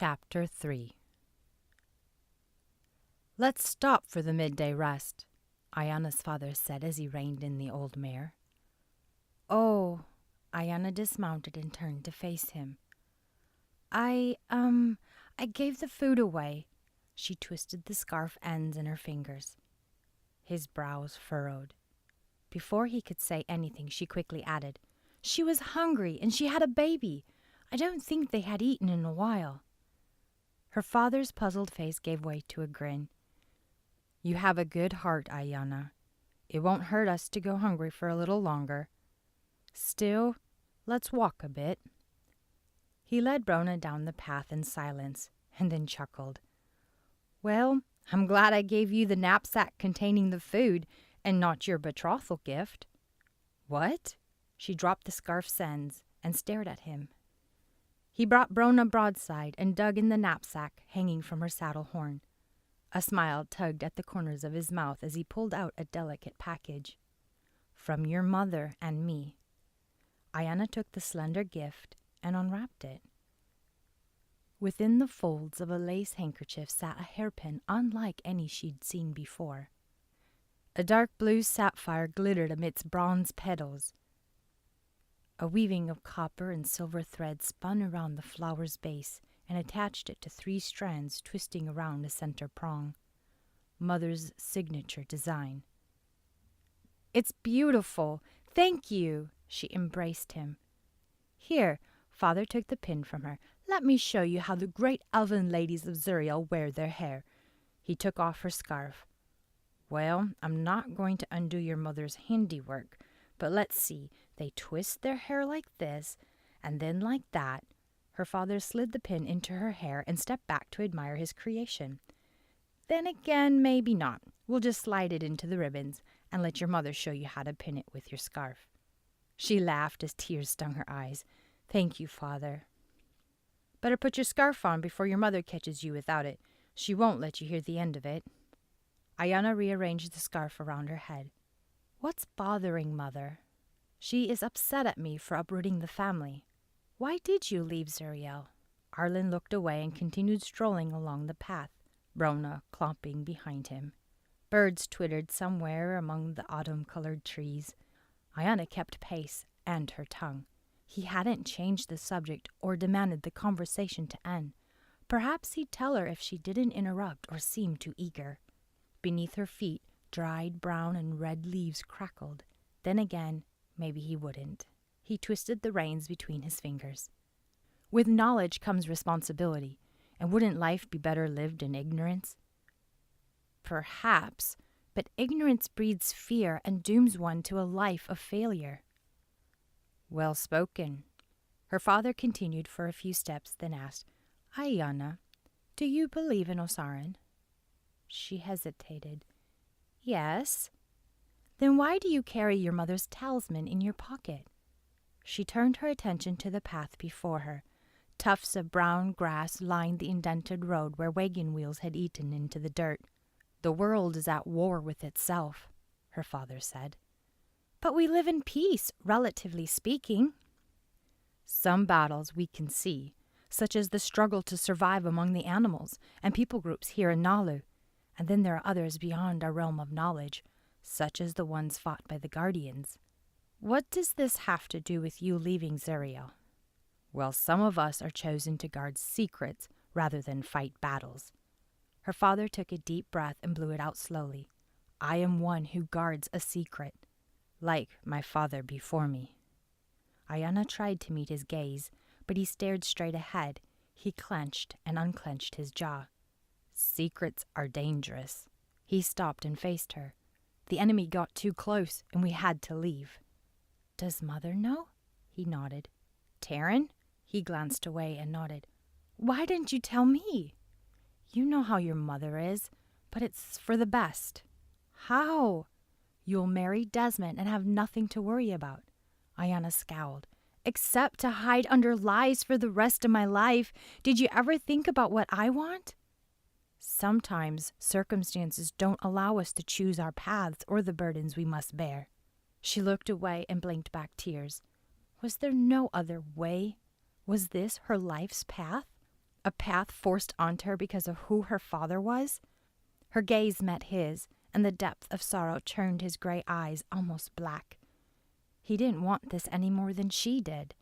Chapter 3. "Let's stop for the midday rest," Ayianna's father said as he reined in the old mare. "Oh," Ayianna dismounted and turned to face him. I gave the food away." She twisted the scarf ends in her fingers. His brows furrowed. Before he could say anything, she quickly added, "She was hungry and she had a baby. I don't think they had eaten in a while." Her father's puzzled face gave way to a grin. "You have a good heart, Ayianna. It won't hurt us to go hungry for a little longer. Still, let's walk a bit." He led Brona down the path in silence, and then chuckled. "Well, I'm glad I gave you the knapsack containing the food, and not your betrothal gift." "What?" She dropped the scarf's ends and stared at him. He brought Brona broadside and dug in the knapsack hanging from her saddle horn. A smile tugged at the corners of his mouth as he pulled out a delicate package. "From your mother and me." Ayianna took the slender gift and unwrapped it. Within the folds of a lace handkerchief sat a hairpin unlike any she'd seen before. A dark blue sapphire glittered amidst bronze petals. A weaving of copper and silver thread spun around the flower's base and attached it to 3 strands twisting around a center prong. Mother's signature design. "It's beautiful. Thank you." She embraced him. "Here," Father took the pin from her. "Let me show you how the great elven ladies of Zuriel wear their hair." He took off her scarf. "Well, I'm not going to undo your mother's handiwork, but let's see. They twist their hair like this, and then like that." Her father slid the pin into her hair and stepped back to admire his creation. "Then again, maybe not. We'll just slide it into the ribbons and let your mother show you how to pin it with your scarf." She laughed as tears stung her eyes. "Thank you, Father. Better put your scarf on before your mother catches you without it. She won't let you hear the end of it." Ayianna rearranged the scarf around her head. "What's bothering Mother?" "She is upset at me for uprooting the family." "Why did you leave Zuriel?" Arlen looked away and continued strolling along the path, Brona clomping behind him. Birds twittered somewhere among the autumn-colored trees. Ayianna kept pace, and her tongue. He hadn't changed the subject or demanded the conversation to end. Perhaps he'd tell her if she didn't interrupt or seem too eager. Beneath her feet, dried brown and red leaves crackled. Then again, maybe he wouldn't. He twisted the reins between his fingers. With knowledge comes responsibility, and wouldn't life be better lived in ignorance? Perhaps, but ignorance breeds fear and dooms one to a life of failure. "Well spoken." Her father continued for a few steps, then asked, "Ayianna, do you believe in Osaran?" She hesitated. "Yes." "Then why do you carry your mother's talisman in your pocket?" She turned her attention to the path before her. Tufts of brown grass lined the indented road where wagon wheels had eaten into the dirt. "The world is at war with itself," her father said. "But we live in peace, relatively speaking." "Some battles we can see, such as the struggle to survive among the animals and people groups here in Nalu. And then there are others beyond our realm of knowledge, such as the ones fought by the Guardians." "What does this have to do with you leaving Zuriel?" "Well, some of us are chosen to guard secrets rather than fight battles." Her father took a deep breath and blew it out slowly. "I am one who guards a secret, like my father before me." Ayianna tried to meet his gaze, but he stared straight ahead. He clenched and unclenched his jaw. "Secrets are dangerous." He stopped and faced her. "The enemy got too close, and we had to leave." "Does Mother know?" He nodded. "Taryn?" He glanced away and nodded. "Why didn't you tell me?" "You know how your mother is, but it's for the best." "How?" "You'll marry Desmond and have nothing to worry about." Ayianna scowled. "Except to hide under lies for the rest of my life. Did you ever think about what I want?" "Sometimes circumstances don't allow us to choose our paths or the burdens we must bear." She looked away and blinked back tears. Was there no other way? Was this her life's path? A path forced onto her because of who her father was? Her gaze met his, and the depth of sorrow turned his gray eyes almost black. He didn't want this any more than she did.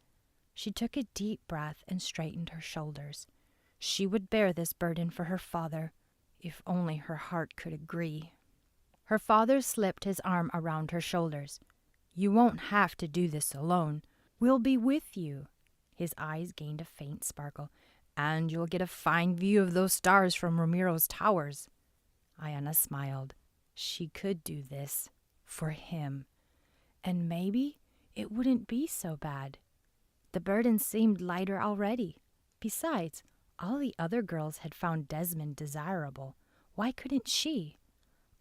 She took a deep breath and straightened her shoulders. She would bear this burden for her father, if only her heart could agree. Her father slipped his arm around her shoulders. "You won't have to do this alone. We'll be with you." His eyes gained a faint sparkle. "And you'll get a fine view of those stars from Ramiro's towers." Ayianna smiled. She could do this for him. And maybe it wouldn't be so bad. The burden seemed lighter already. Besides, all the other girls had found Desmond desirable. Why couldn't she?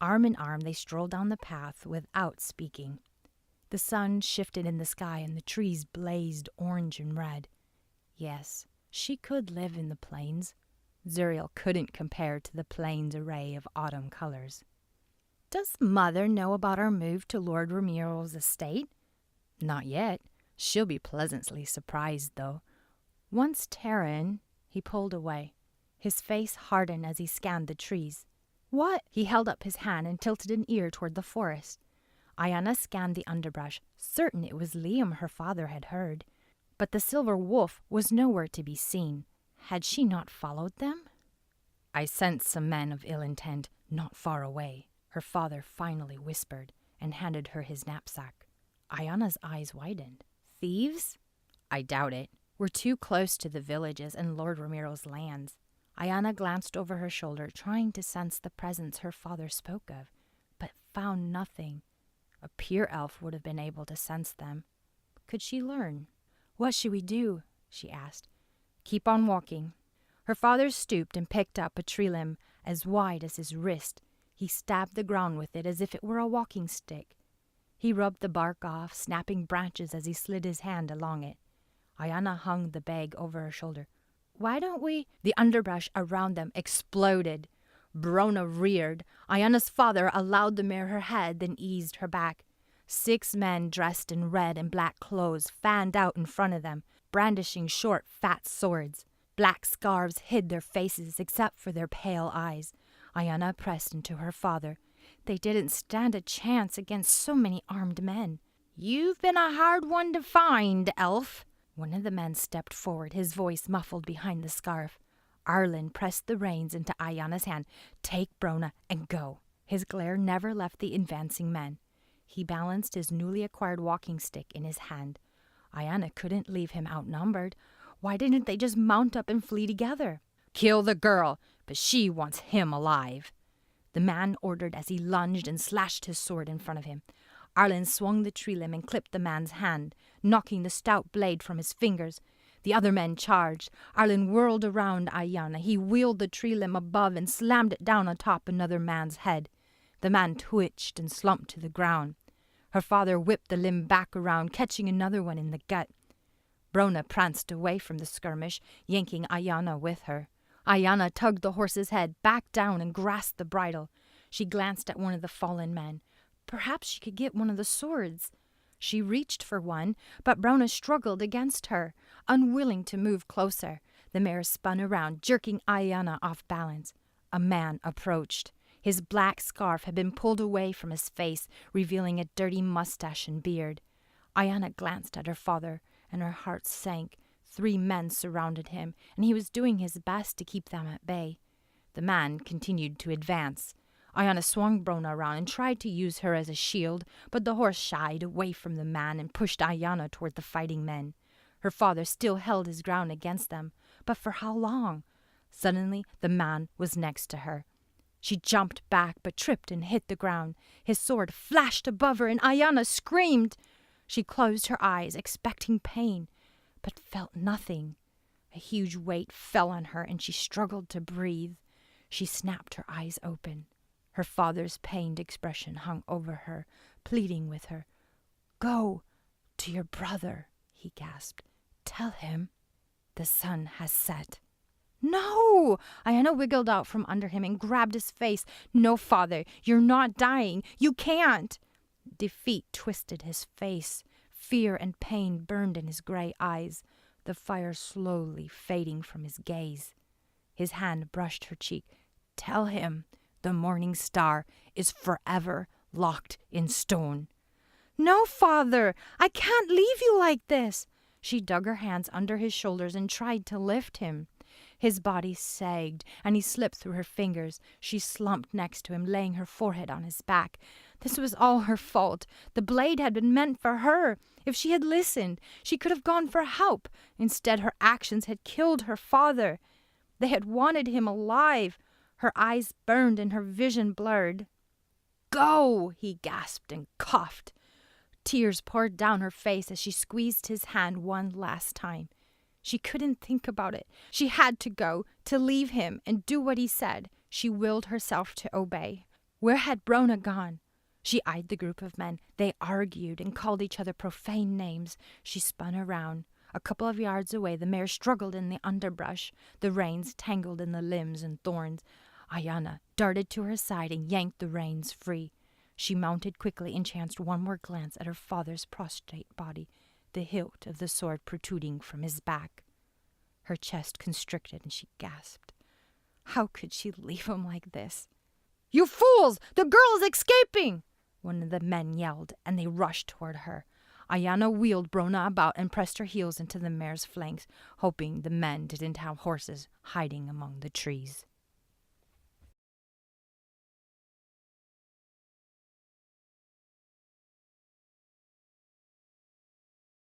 Arm in arm, they strolled down the path without speaking. The sun shifted in the sky and the trees blazed orange and red. Yes, she could live in the plains. Zuriel couldn't compare to the plains' array of autumn colors. "Does Mother know about our move to Lord Ramiro's estate?" "Not yet. She'll be pleasantly surprised, though. Once Terran—" He pulled away. His face hardened as he scanned the trees. "What?" He held up his hand and tilted an ear toward the forest. Ayianna scanned the underbrush, certain it was Liam her father had heard. But the silver wolf was nowhere to be seen. Had she not followed them? "I sense some men of ill intent not far away," her father finally whispered, and handed her his knapsack. Ayanna's eyes widened. "Thieves?" "I doubt it. We're too close to the villages and Lord Ramiro's lands." Ayianna glanced over her shoulder, trying to sense the presence her father spoke of, but found nothing. A pure elf would have been able to sense them. Could she learn? "What should we do?" she asked. "Keep on walking." Her father stooped and picked up a tree limb as wide as his wrist. He stabbed the ground with it as if it were a walking stick. He rubbed the bark off, snapping branches as he slid his hand along it. Ayianna hung the bag over her shoulder. "Why don't we—" The underbrush around them exploded. Brona reared. Ayanna's father allowed the mare her head, then eased her back. 6 men dressed in red and black clothes fanned out in front of them, brandishing short, fat swords. Black scarves hid their faces except for their pale eyes. Ayianna pressed into her father. They didn't stand a chance against so many armed men. "You've been a hard one to find, elf." One of the men stepped forward, his voice muffled behind the scarf. Arlen pressed the reins into Ayanna's hand. "Take Brona and go." His glare never left the advancing men. He balanced his newly acquired walking stick in his hand. Ayianna couldn't leave him outnumbered. Why didn't they just mount up and flee together? "Kill the girl, but she wants him alive," the man ordered as he lunged and slashed his sword in front of him. Arlen swung the tree limb and clipped the man's hand, knocking the stout blade from his fingers. The other men charged. Arlen whirled around Ayianna. He wheeled the tree limb above and slammed it down atop another man's head. The man twitched and slumped to the ground. Her father whipped the limb back around, catching another one in the gut. Brona pranced away from the skirmish, yanking Ayianna with her. Ayianna tugged the horse's head back down and grasped the bridle. She glanced at one of the fallen men. Perhaps she could get one of the swords. She reached for one, but Brona struggled against her, unwilling to move closer. The mare spun around, jerking Ayianna off balance. A man approached. His black scarf had been pulled away from his face, revealing a dirty mustache and beard. Ayianna glanced at her father, and her heart sank. 3 men surrounded him, and he was doing his best to keep them at bay. The man continued to advance. Ayianna swung Brona around and tried to use her as a shield, but the horse shied away from the man and pushed Ayianna toward the fighting men. Her father still held his ground against them, but for how long? Suddenly, the man was next to her. She jumped back, but tripped and hit the ground. His sword flashed above her, and Ayianna screamed. She closed her eyes, expecting pain, but felt nothing. A huge weight fell on her, and she struggled to breathe. She snapped her eyes open. Her father's pained expression hung over her, pleading with her. "Go to your brother," he gasped. "Tell him the sun has set." "No!" Ayianna wiggled out from under him and grabbed his face. "No, father, you're not dying. You can't." Defeat twisted his face. Fear and pain burned in his gray eyes, the fire slowly fading from his gaze. His hand brushed her cheek. "Tell him the morning star is forever locked in stone." "No, father, I can't leave you like this." She dug her hands under his shoulders and tried to lift him. His body sagged, and he slipped through her fingers. She slumped next to him, laying her forehead on his back. This was all her fault. The blade had been meant for her. If she had listened, she could have gone for help. Instead, her actions had killed her father. They had wanted him alive. Her eyes burned and her vision blurred. "Go!" he gasped and coughed. Tears poured down her face as she squeezed his hand one last time. She couldn't think about it. She had to go, to leave him and do what he said. She willed herself to obey. Where had Brona gone? She eyed the group of men. They argued and called each other profane names. She spun around. A couple of yards away, the mare struggled in the underbrush, the reins tangled in the limbs and thorns. Ayianna darted to her side and yanked the reins free. She mounted quickly and chanced one more glance at her father's prostrate body, the hilt of the sword protruding from his back. Her chest constricted and she gasped. How could she leave him like this? "You fools! The girl is escaping!" one of the men yelled, and they rushed toward her. Ayianna wheeled Brona about and pressed her heels into the mare's flanks, hoping the men didn't have horses hiding among the trees.